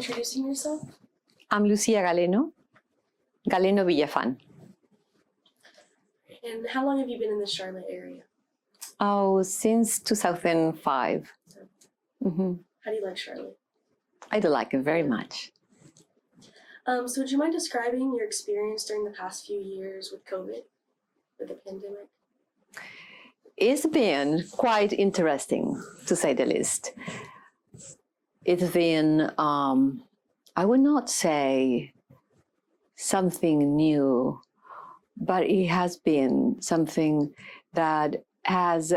introducing yourself? I'm Lucia Galleno, Galleno Villafan. And how long have you been in the Charlotte area? Oh, since 2005. Mm-hmm. How do you like Charlotte? I do like it very much. So would you mind describing your experience during the past few years with COVID, with the pandemic? It's been quite interesting, to say the least. It's been, I would not say something new, but it has been something that has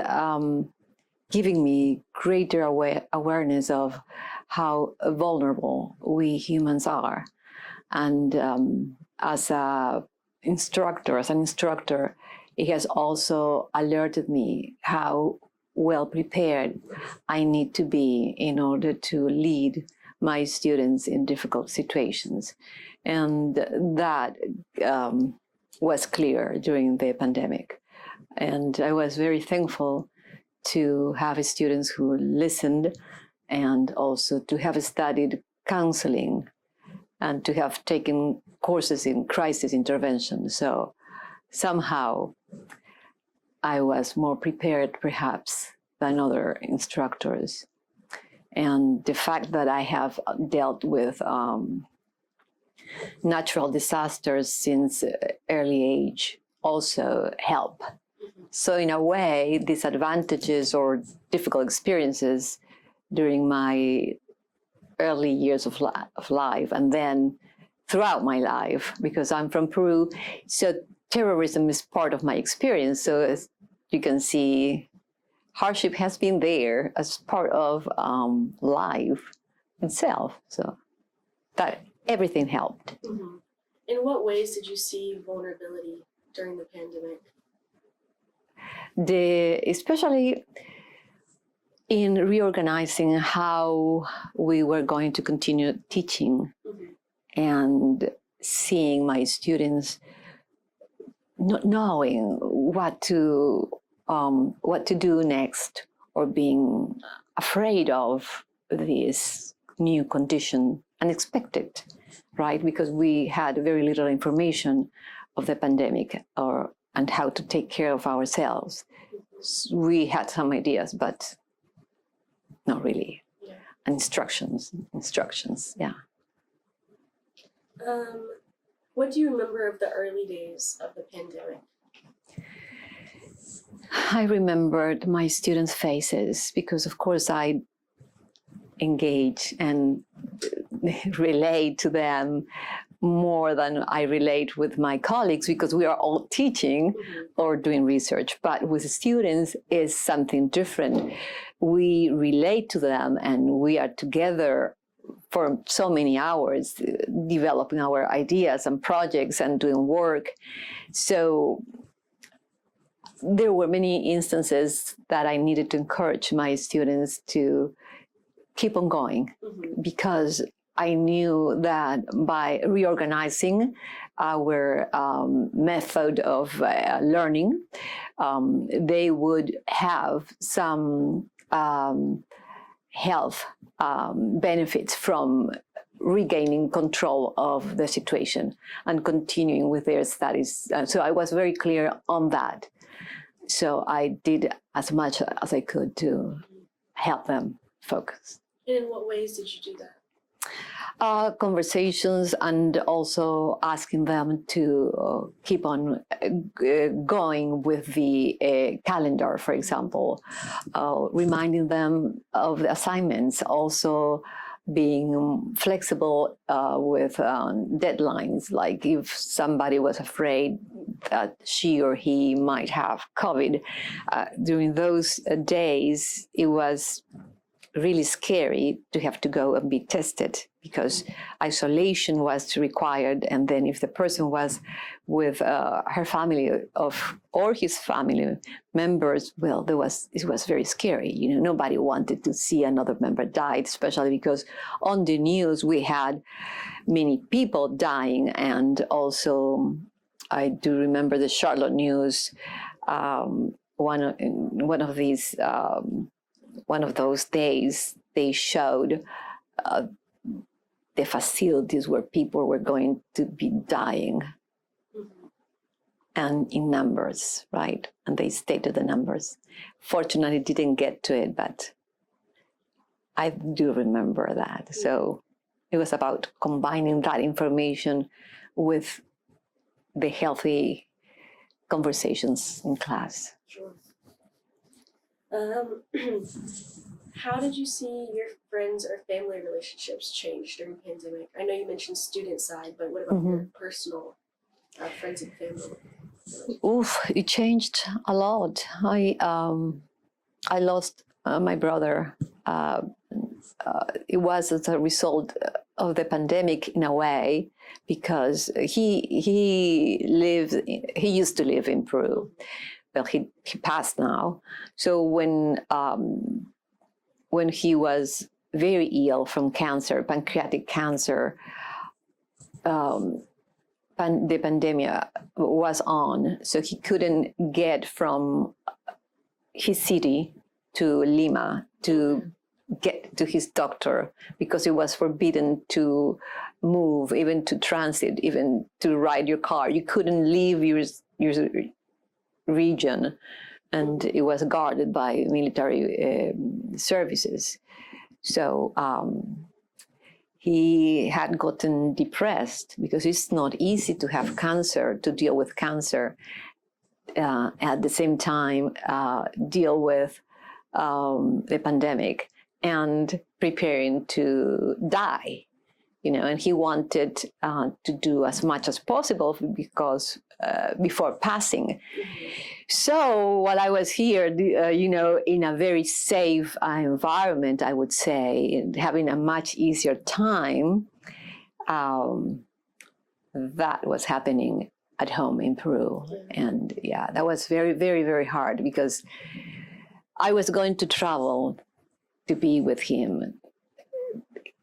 given me greater awareness of how vulnerable we humans are. And as an instructor, it has also alerted me how well prepared I need to be in order to lead my students in difficult situations. And that was clear during the pandemic. And I was very thankful to have students who listened and also to have studied counseling and to have taken courses in crisis intervention. So somehow I was more prepared perhaps than other instructors. And the fact that I have dealt with natural disasters since early age also help. So in a way, disadvantages or difficult experiences during my early years of life and then throughout my life, because I'm from Peru, so terrorism is part of my experience. So as you can see, hardship has been there as part of life itself. So that everything helped. Mm-hmm. In what ways did you see vulnerability during the pandemic? Especially in reorganizing how we were going to continue teaching, mm-hmm. and seeing my students not knowing what to do next, or being afraid of this new condition, unexpected, right? Because we had very little information of the pandemic and how to take care of ourselves. We had some ideas, but not really. Yeah. Instructions, yeah. What do you remember of the early days of the pandemic? I remembered my students' faces because, of course, I engage and relate to them more than I relate with my colleagues, because we are all teaching, mm-hmm. or doing research. But with students is something different. We relate to them and we are together for so many hours developing our ideas and projects and doing work. So there were many instances that I needed to encourage my students to keep on going, mm-hmm. because I knew that by reorganizing our method of learning, they would have some health benefits from regaining control of the situation and continuing with their studies. So I was very clear on that. So I did as much as I could to help them focus. And in what ways did you do that? Conversations, and also asking them to keep on going with the calendar, for example, reminding them of the assignments, also being flexible with deadlines. Like if somebody was afraid that she or he might have COVID, during those days, it was really scary to have to go and be tested, because isolation was required. And then if the person was with her family or his family members, well, it was very scary. You know, nobody wanted to see another member die, especially because on the news we had many people dying. And also, I do remember the Charlotte news. One of those days, they showed the facilities where people were going to be dying, and in numbers, right? And they stated the numbers. Fortunately, didn't get to it, but I do remember that. So it was about combining that information with the healthy conversations in class. Sure. How did you see your friends or family relationships change during the pandemic? I know you mentioned student side, but what about your personal friends and family? Oof, it changed a lot. I lost my brother. It was as a result of the pandemic in a way, because he used to live in Peru. Well, he passed now. So when he was very ill from cancer, pancreatic cancer, the pandemic was on, so he couldn't get from his city to Lima to get to his doctor, because it was forbidden to move, even to transit, even to ride your car. You couldn't leave your region, and it was guarded by military services. So he had gotten depressed, because it's not easy to have cancer, to deal with cancer, at the same time deal with the pandemic and preparing to die, and he wanted to do as much as possible because before passing. So while I was here, in a very safe environment, I would say, and having a much easier time, that was happening at home in Peru. And yeah, that was very, very, very hard, because I was going to travel to be with him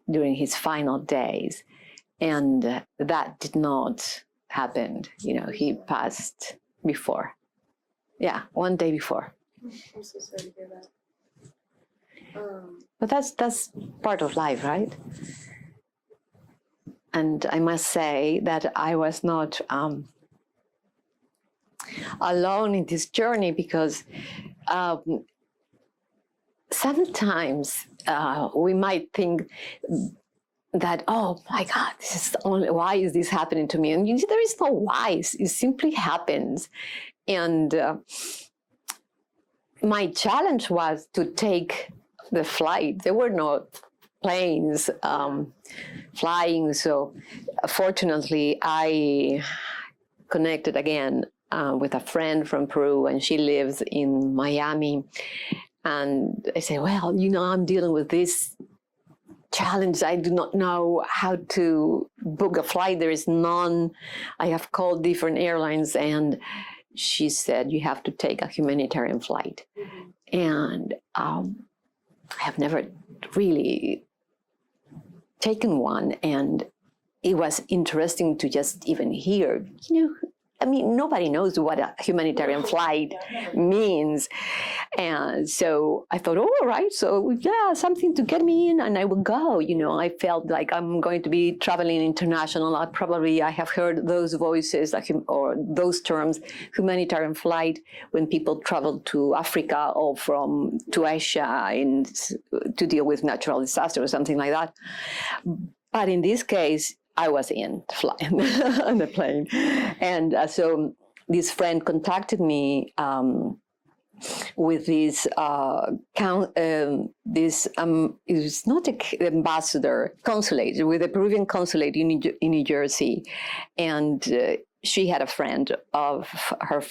during his final days. And that did not happen. He passed before. Yeah, one day before. I'm so sorry to hear that. But that's part of life, right? And I must say that I was not alone in this journey, because sometimes we might think that, oh my God, why is this happening to me? And there is no why, it simply happens. And my challenge was to take the flight. There were no planes flying. So fortunately, I connected again with a friend from Peru, and she lives in Miami. And I said, well, I'm dealing with this challenge. I do not know how to book a flight. There is none. I have called different airlines, and she said, you have to take a humanitarian flight. And I have never really taken one. And it was interesting to just even hear, nobody knows what a humanitarian flight means. And so I thought, all right, so yeah, something to get me in, and I will go. I felt like I'm going to be traveling international. I have heard those voices, or those terms, humanitarian flight, when people travel to Africa or to Asia to deal with natural disaster or something like that. But in this case, I was flying on the plane. And so this friend contacted me with this, it's not an ambassador, consulate, with the Peruvian consulate in New Jersey. And she had a friend of her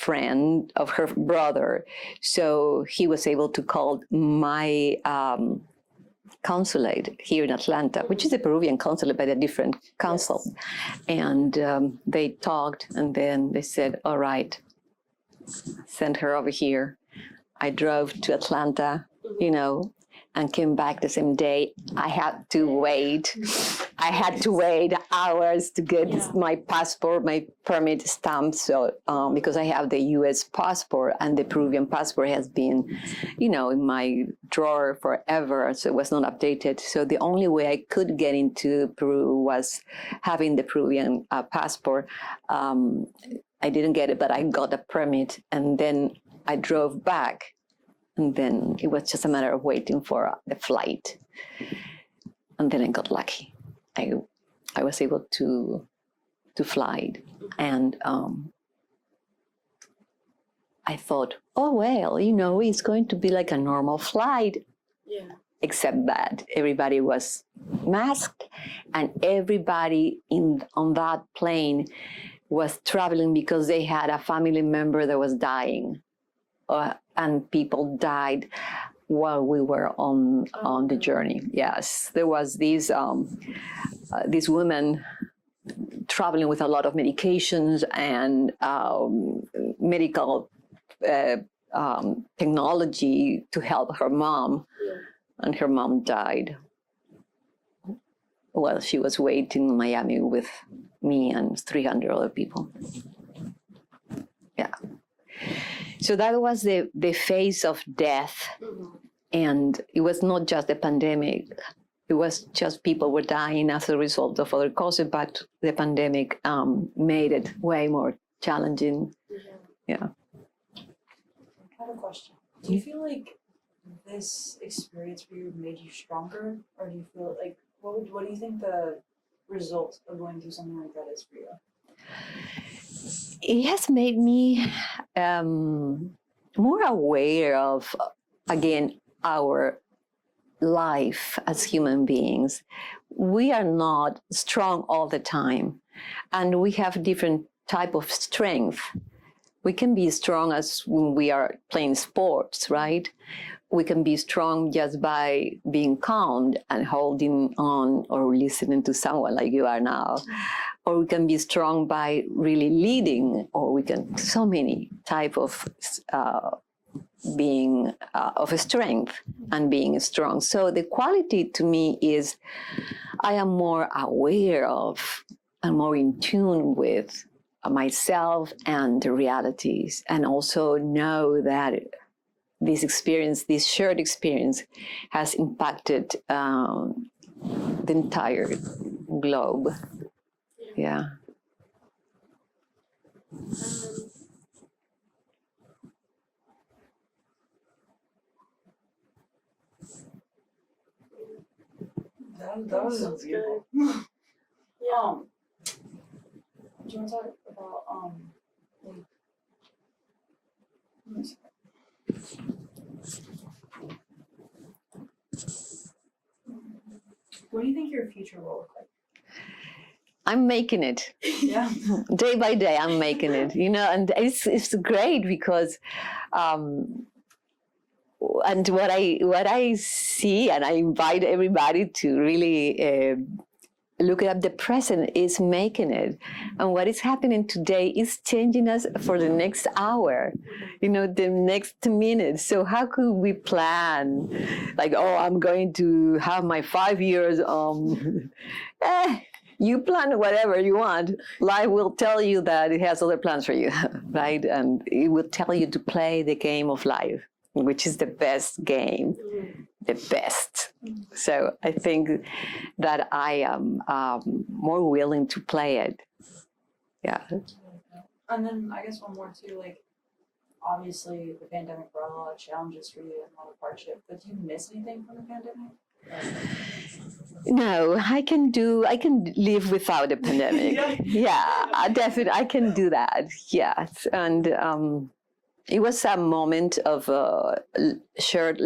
brother. So he was able to call my consulate here in Atlanta, which is a Peruvian consulate, but a different consul. Yes. And they talked, and then they said, all right, send her over here. I drove to Atlanta, and came back the same day. I had to wait I had to wait hours to get Yeah. my passport, my permit stamped. So because I have the U.S. passport and the Peruvian passport has been, in my drawer forever, so it was not updated. So the only way I could get into Peru was having the Peruvian passport. I didn't get it, but I got a permit, and then I drove back, and then it was just a matter of waiting for the flight, and then I got lucky. I was able to fly, and I thought, oh well, it's going to be like a normal flight, Yeah. except that everybody was masked, and everybody on that plane was traveling because they had a family member that was dying, and people died while we were on the journey. Yes, there was this woman traveling with a lot of medications and medical technology to help her mom, and her mom died while she was waiting in Miami with me and 300 other people. Yeah. So that was the phase of death. And it was not just the pandemic. It was just people were dying as a result of other causes, but the pandemic made it way more challenging. Yeah. I have a question. Do you feel like this experience for you made you stronger, or do you feel like what do you think the result of going through something like that is for you? It has made me more aware of, again, our life as human beings. We are not strong all the time, and we have different type of strength. We can be strong as when we are playing sports, right? We can be strong just by being calm and holding on or listening to someone like you are now. Or we can be strong by really leading, or we can, so many type of being of strength and being strong. So the quality to me is I am more aware of and more in tune with myself and the realities, and also know that this experience, this shared experience, has impacted the entire globe. Yeah. That was Sounds beautiful. good. Yeah. Do you want to talk about like, let me see. What do you think your future will look like? I'm making it. Yeah. Day by day, I'm making it, and it's great because, and what I see, and I invite everybody to really look at the present, is making it. And what is happening today is changing us for the next hour, the next minute. So how could we plan, like, oh, I'm going to have my 5 years, you plan whatever you want. Life will tell you that it has other plans for you, right? And it will tell you to play the game of life, which is the best game, the best. So I think that I am more willing to play it. Yeah. And then I guess one more too, like, obviously the pandemic brought a lot of challenges for you and a lot of hardship, but do you miss anything from the pandemic? No, I can live without the pandemic. Yeah, I can do that. Yes, and it was a moment of shared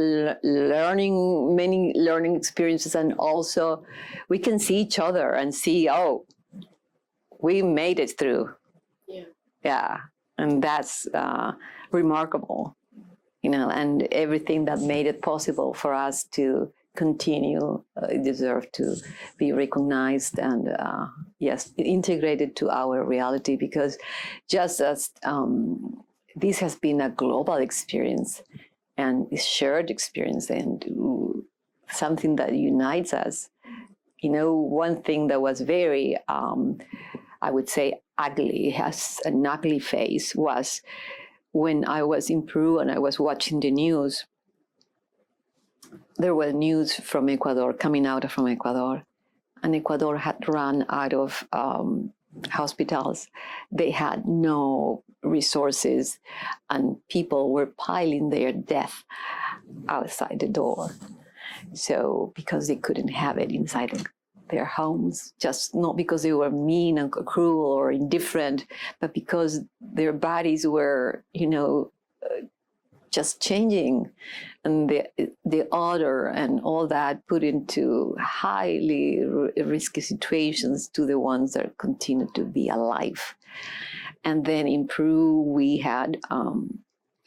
learning, many learning experiences, and also we can see each other and see, oh, we made it through. Yeah. Yeah, and that's remarkable, and everything that made it possible for us to continue deserve to be recognized and yes, integrated to our reality, because just as this has been a global experience and a shared experience and something that unites us, one thing that was very, I would say, ugly, has an ugly face, was when I was in Peru and I was watching the news. There was news from Ecuador, coming out from Ecuador, and Ecuador had run out of hospitals. They had no resources, and people were piling their death outside the door. So, because they couldn't have it inside their homes, just not because they were mean and cruel or indifferent, but because their bodies were, just changing, and the odor and all that put into highly risky situations to the ones that continue to be alive. And then in Peru, we had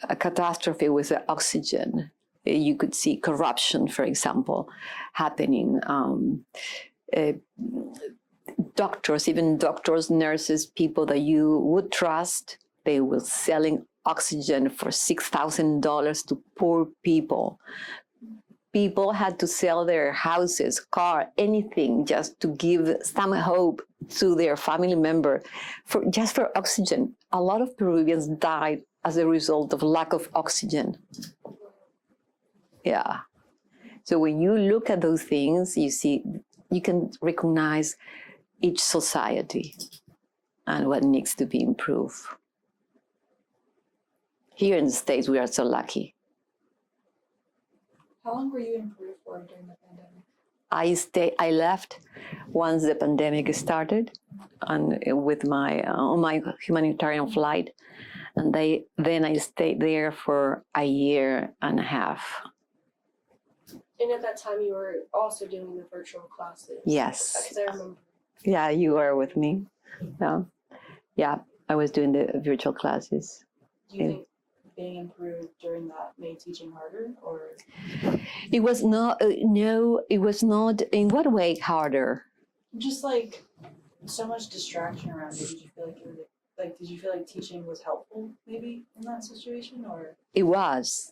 a catastrophe with the oxygen. You could see corruption, for example, happening. Doctors, even doctors, nurses, people that you would trust, they were selling oxygen for $6,000 to poor people. People had to sell their houses, car, anything, just to give some hope to their family member, just for oxygen. A lot of Peruvians died as a result of lack of oxygen. Yeah. So when you look at those things, you can recognize each society and what needs to be improved. Here in the States, we are so lucky. How long were you in Peru for during the pandemic? I left once the pandemic started, and with on my humanitarian flight, and then I stayed there for a year and a half. And at that time, you were also doing the virtual classes. Yes. Because I remember. Yeah, you were with me. Yeah, I was doing the virtual classes. Do you think being in Peru during that made teaching harder, or? It was not, no, it was not. In what way harder? Just like so much distraction around you. Did you feel like did you feel like teaching was helpful maybe in that situation, or? It was,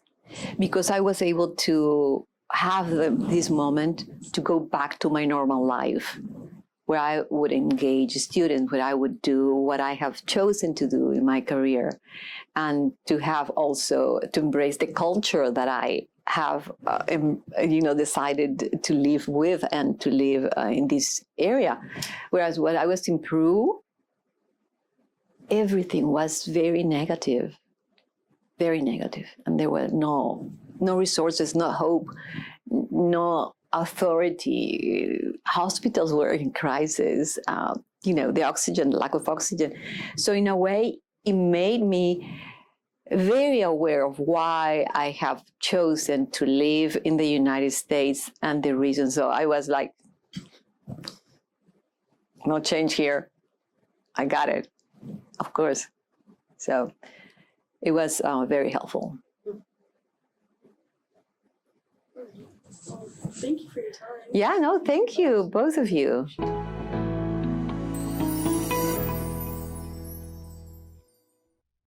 because I was able to have this moment to go back to my normal life, where I would engage students, where I would do what I have chosen to do in my career, and to have also to embrace the culture that I have, decided to live with and to live in this area. Whereas when I was in Peru, everything was very negative, and there were no resources, no hope, no authority. Hospitals were in crisis, the oxygen, lack of oxygen. So in a way, it made me very aware of why I have chosen to live in the United States and the reason. So I was like, no change here. I got it, of course. So it was very helpful. Well, thank you for your time. Yeah, no, thank you, both of you.